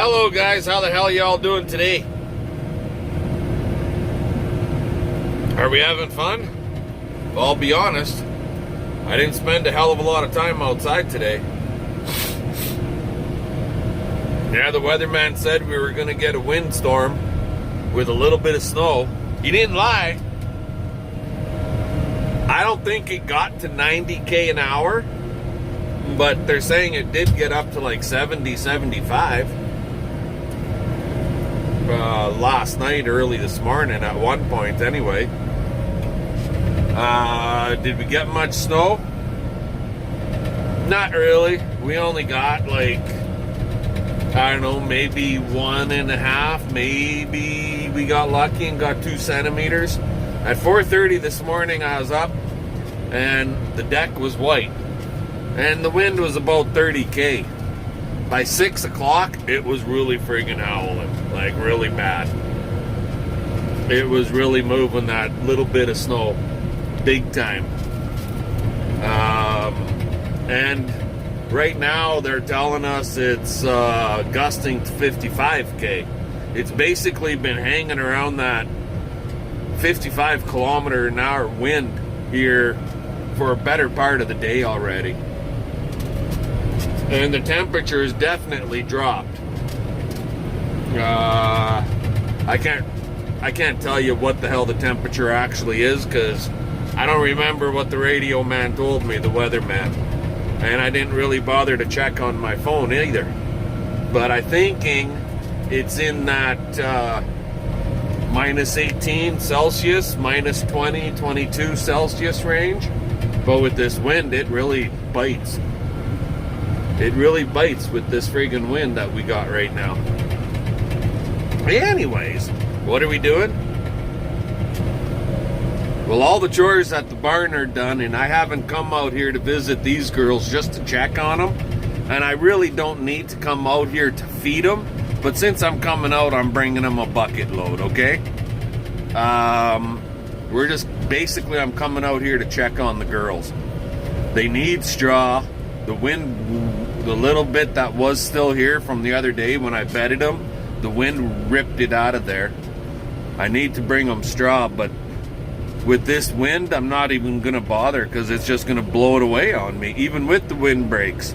Hello guys, how the hell y'all doing today? Are we having fun? Well, I'll be honest, I didn't spend a hell of a lot of time outside today. Yeah, the weatherman said we were going to get a windstorm with a little bit of snow. He didn't lie. I don't think it got to 90k an hour, but they're saying it did get up to like 70, 75 last night, early this morning at one point anyway. Did we get much snow? Not really. We only got like, I don't know, maybe 1.5, maybe we got lucky and got 2 centimeters. At 4:30 this morning I was up and the deck was white and the wind was about 30k. By 6 o'clock it was really friggin' howling, like really bad. It was really moving that little bit of snow big time. And right now they're telling us it's gusting to 55k. It's basically been hanging around that 55 kilometer an hour wind here for a better part of the day already. And the temperature has definitely dropped. I can't tell you what the hell the temperature actually is because I don't remember what the radio man told me, the weatherman. And I didn't really bother to check on my phone either. But I'm thinking it's in that minus 18 Celsius, minus 20, 22 Celsius range. But with this wind, it really bites. It really bites with this friggin' wind that we got right now. Anyways, what are we doing? Well, all the chores at the barn are done, and I haven't come out here to visit these girls just to check on them. And I really don't need to come out here to feed them. But since I'm coming out, I'm bringing them a bucket load, okay? We're just, basically, I'm coming out here to check on the girls. They need straw. The wind, the little bit that was still here from the other day when I bedded them, the wind ripped it out of there. I need to bring them straw, but with this wind, I'm not even going to bother because it's just going to blow it away on me, even with the wind breaks.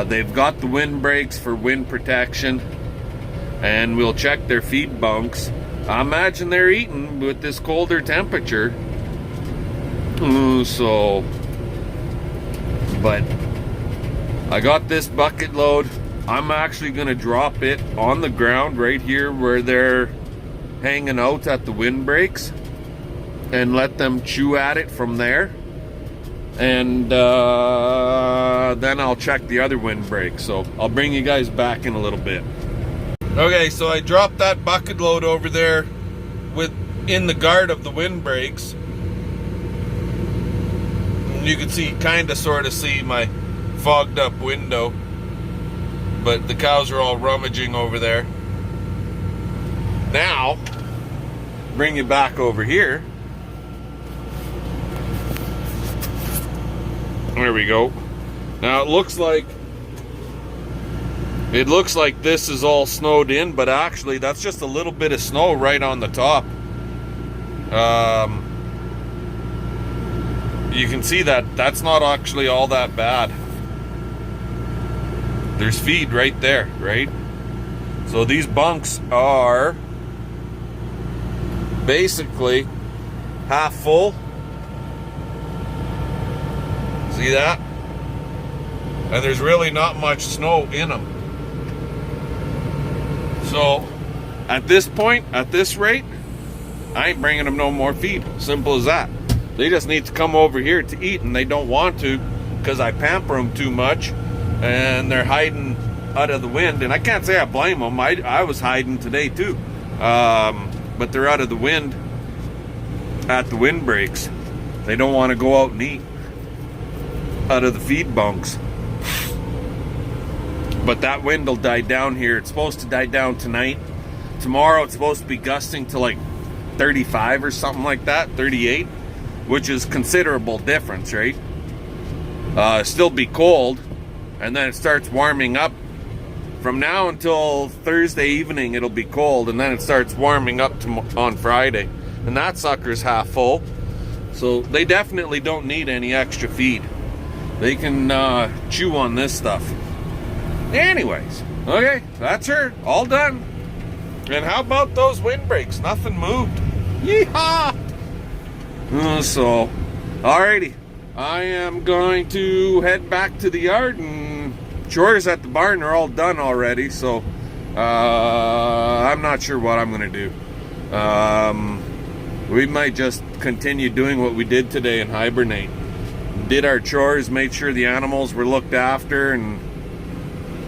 They've got the wind breaks for wind protection, and we'll check their feed bunks. I imagine they're eating with this colder temperature. But I got this bucket load. I'm actually going to drop it on the ground right here where they're hanging out at the windbreaks and let them chew at it from there. And then I'll check the other windbreak. So I'll bring you guys back in a little bit. Okay, so I dropped that bucket load over there in the guard of the windbreaks. You can see, kind of sort of see my fogged up window, but the cows are all rummaging over there. Now, bring you back over here. There we go. Now it looks like this is all snowed in, but actually that's just a little bit of snow right on the top. You can see that that's not actually all that bad. There's feed right there, right? So these bunks are basically half full. See that? And there's really not much snow in them. So at this point, at this rate, I ain't bringing them no more feed. Simple as that. They just need to come over here to eat, and they don't want to because I pamper them too much and they're hiding out of the wind. And I can't say I blame them. I was hiding today too. But they're out of the wind at the windbreaks. They don't want to go out and eat out of the feed bunks. But that wind will die down here. It's supposed to die down tonight. Tomorrow it's supposed to be gusting to like 35 or something like that, 38. Which is considerable difference, right? Still be cold, and then it starts warming up. From now until Thursday evening, it'll be cold, and then it starts warming up on Friday. And that sucker's half full. So they definitely don't need any extra feed. They can chew on this stuff. Anyways, okay, that's her. All done. And how about those windbreaks? Nothing moved. Yeehaw! So, alrighty. I am going to head back to the yard, and chores at the barn are all done already, so I'm not sure what I'm going to do. We might just continue doing what we did today and hibernate. Did our chores, made sure the animals were looked after, and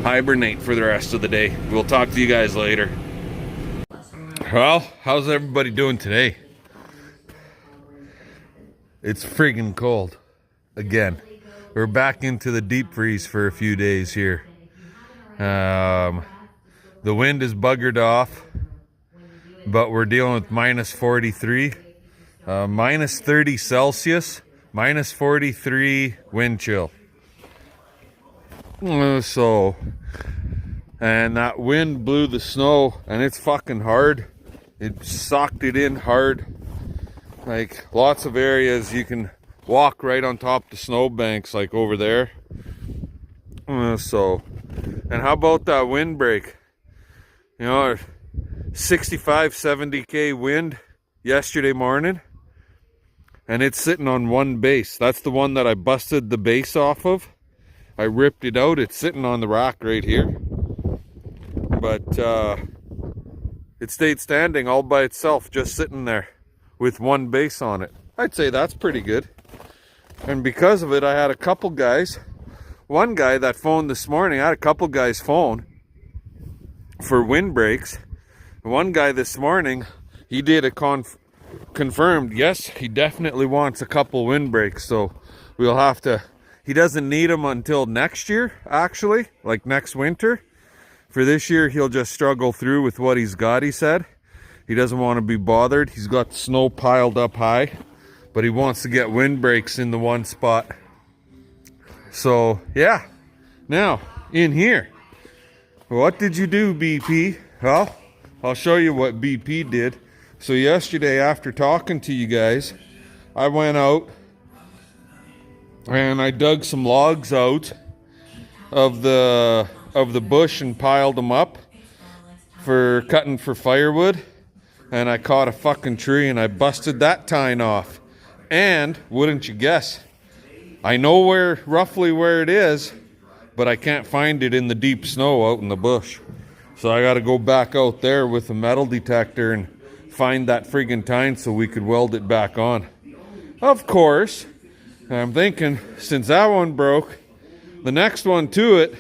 hibernate for the rest of the day. We'll talk to you guys later. Well, how's everybody doing today? It's friggin' cold. Again. We're back into the deep freeze for a few days here. The wind is buggered off, but we're dealing with minus 43, minus 30 Celsius, minus 43 wind chill. So, and that wind blew the snow, and it's fucking hard. It socked it in hard. Like, lots of areas you can walk right on top of the snowbanks, like over there. So, and how about that windbreak? You know, 65, 70k wind yesterday morning, and it's sitting on one base. That's the one that I busted the base off of. I ripped it out. It's sitting on the rack right here. But it stayed standing all by itself, just sitting there with one base on it. I'd say that's pretty good. And because of it, I had a couple guys. One guy that phoned this morning, I had a couple guys phone for windbreaks. One guy this morning, he did a confirmed, yes, he definitely wants a couple windbreaks. So we'll have to, he doesn't need them until next year, actually, like next winter. For this year, he'll just struggle through with what he's got, he said. He doesn't want to be bothered. He's got snow piled up high, but he wants to get windbreaks in the one spot. So, yeah. Now, in here, what did you do, BP? Well, I'll show you what BP did. So yesterday, after talking to you guys, I went out and I dug some logs out of the bush and piled them up for cutting for firewood. And I caught a fucking tree and I busted that tine off. And, wouldn't you guess, I know roughly where it is, but I can't find it in the deep snow out in the bush. So I gotta go back out there with a metal detector and find that friggin' tine so we could weld it back on. Of course, I'm thinking, since that one broke, the next one to it,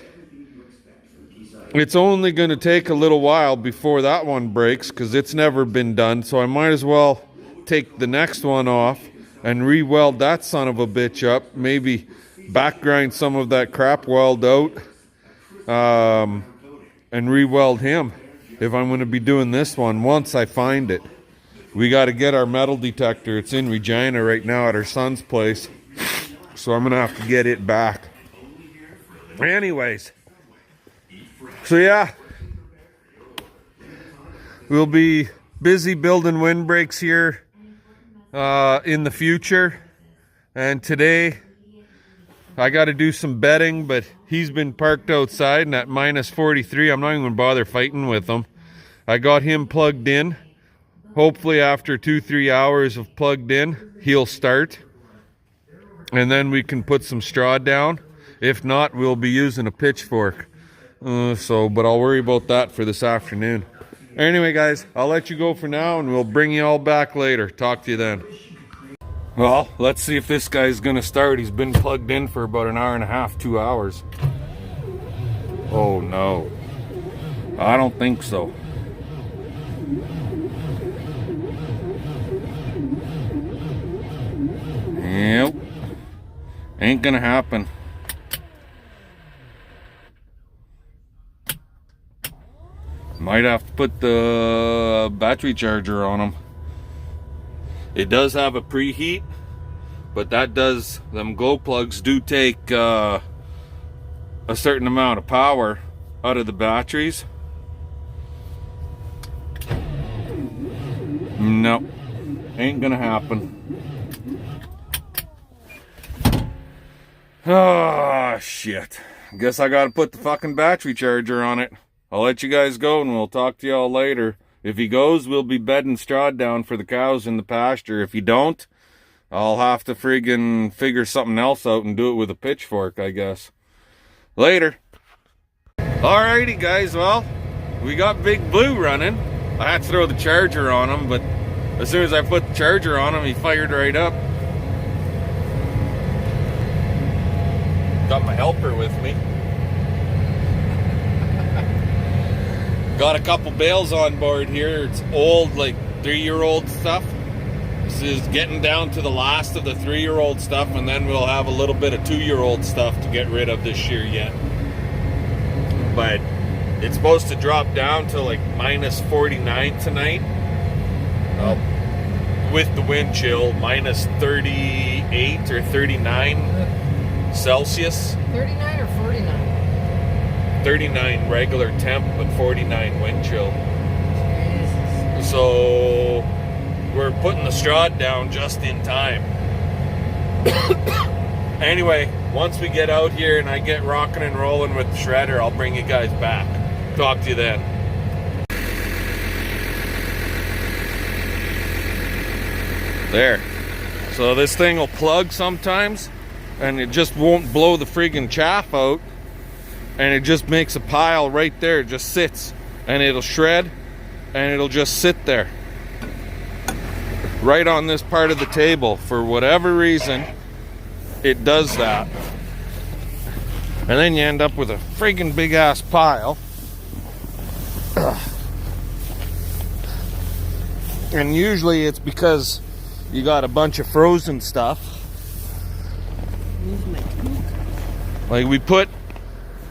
it's only going to take a little while before that one breaks because it's never been done. So I might as well take the next one off and re-weld that son of a bitch up. Maybe back grind some of that crap weld out and re-weld him if I'm going to be doing this one once I find it. We got to get our metal detector. It's in Regina right now at our son's place. So I'm going to have to get it back. Anyways. So yeah, we'll be busy building windbreaks here in the future. And today, I got to do some bedding, but he's been parked outside and at minus 43. I'm not even going to bother fighting with him. I got him plugged in. Hopefully after 2-3 hours of plugged in, he'll start. And then we can put some straw down. If not, we'll be using a pitchfork. But I'll worry about that for this afternoon. Anyway, guys, I'll let you go for now and we'll bring you all back later. Talk to you then. Well, let's see if this guy's gonna start. He's been plugged in for about an hour and a half, 2 hours. Oh no, I don't think so. Yep, ain't gonna happen. Might have to put the battery charger on them. It does have a preheat, but them glow plugs do take a certain amount of power out of the batteries. No, ain't gonna happen. Oh, shit. Guess I gotta put the fucking battery charger on it. I'll let you guys go and we'll talk to y'all later. If he goes, we'll be bedding straw down for the cows in the pasture. If he don't, I'll have to friggin' figure something else out and do it with a pitchfork, I guess. Later. Alrighty, guys. Well, we got Big Blue running. I had to throw the charger on him, but as soon as I put the charger on him, he fired right up. Got my helper with me. Got a couple bales on board here. It's old, like 3-year-old stuff. This is getting down to the last of the 3-year-old stuff, and then we'll have a little bit of 2-year-old stuff to get rid of this year yet. But it's supposed to drop down to like minus 49 tonight. With the wind chill, minus 38 or 39 Celsius. 39 or 49? 39 regular temp, but 49 wind chill. Jesus. So we're putting the straw down just in time. Anyway, once we get out here and I get rocking and rolling with the shredder, I'll bring you guys back. Talk to you then. There. So this thing will plug sometimes and it just won't blow the friggin' chaff out, and it just makes a pile right there. It just sits and it'll shred and it'll just sit there right on this part of the table. For whatever reason, it does that, and then you end up with a friggin' big ass pile. And usually it's because you got a bunch of frozen stuff. Like we put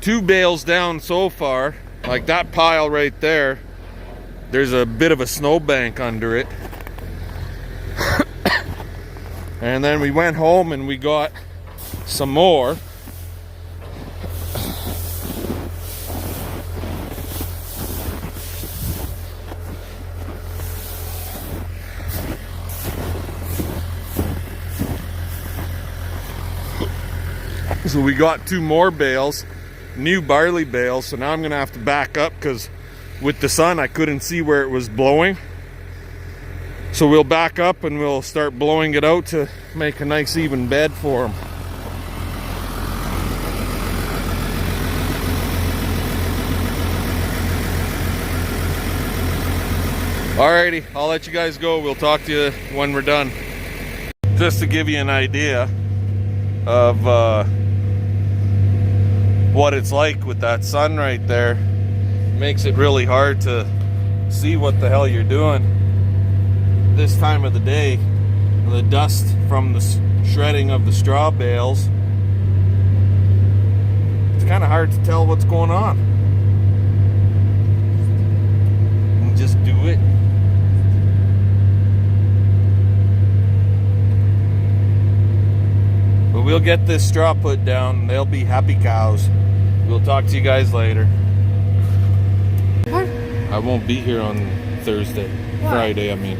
2 bales down so far, like that pile right there. There's a bit of a snowbank under it. And then we went home and we got some more. So we got 2 more bales, new barley bales. So now I'm gonna have to back up because with the sun I couldn't see where it was blowing. So we'll back up and we'll start blowing it out to make a nice even bed for them. Alrighty, I'll let you guys go. We'll talk to you when we're done. Just to give you an idea of what it's like with that sun right there. Makes it really hard to see what the hell you're doing this time of the day. The dust from the shredding of the straw bales, it's kind of hard to tell what's going on. And just do it. But we'll get this straw put down and they'll be happy cows. We'll talk to you guys later. What? I won't be here on Thursday. Why? Friday, I mean.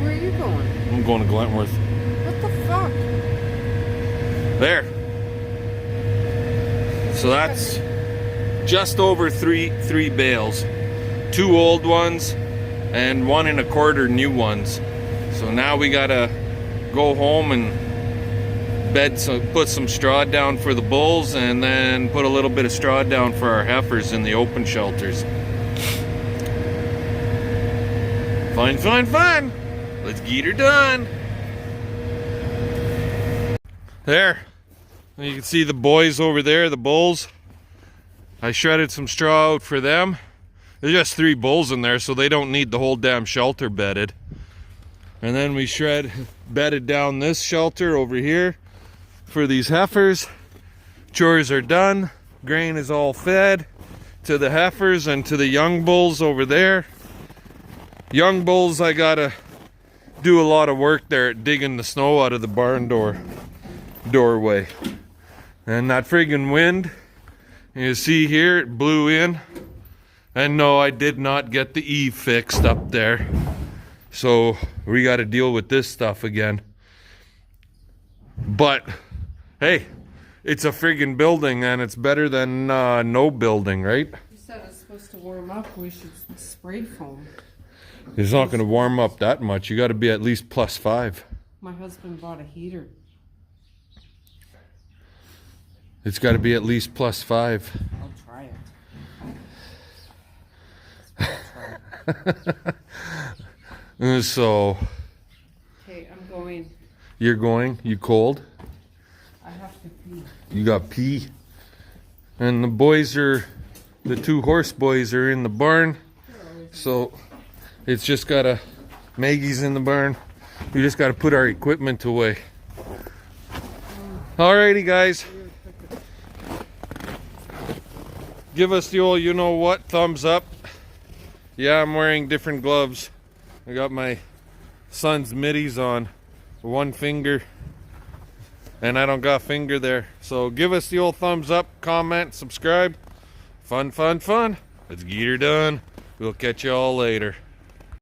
Where are you going? I'm going to Glentworth. What the fuck? There. So that's just over three bales. 2 old ones and 1 1/4 new ones. So now we gotta go home and put some straw down for the bulls, and then put a little bit of straw down for our heifers in the open shelters. Fun, fun, fun! Let's get her done. There. You can see the boys over there, the bulls. I shredded some straw out for them. There's just 3 bulls in there, so they don't need the whole damn shelter bedded. And then we bedded down this shelter over here for these heifers. Chores are done. Grain is all fed to the heifers and to the young bulls over there. Young bulls, I gotta do a lot of work there at digging the snow out of the barn doorway. And that friggin' wind You see here, it blew in. And no, I did not get the eave fixed up there. So we got to deal with this stuff again. But, hey, it's a friggin' building and it's better than no building, right? You said it's supposed to warm up. We should spray foam. It's not going to warm up that much. You got to be at least +5. My husband bought a heater. It's got to be at least +5. I'll try it. So, Okay, I'm going. you're going? You cold? I have to pee. You got pee? And the boys are, the 2 horse boys are in the barn. So, it's just gotta, Maggie's in the barn. We just gotta put our equipment away. Alrighty, guys. Give us the old you know what thumbs up. Yeah, I'm wearing different gloves. I got my son's middies on. 1 finger. And I don't got finger there. So give us the old thumbs up, comment, subscribe. Fun, fun, fun. Let's get her done. We'll catch you all later.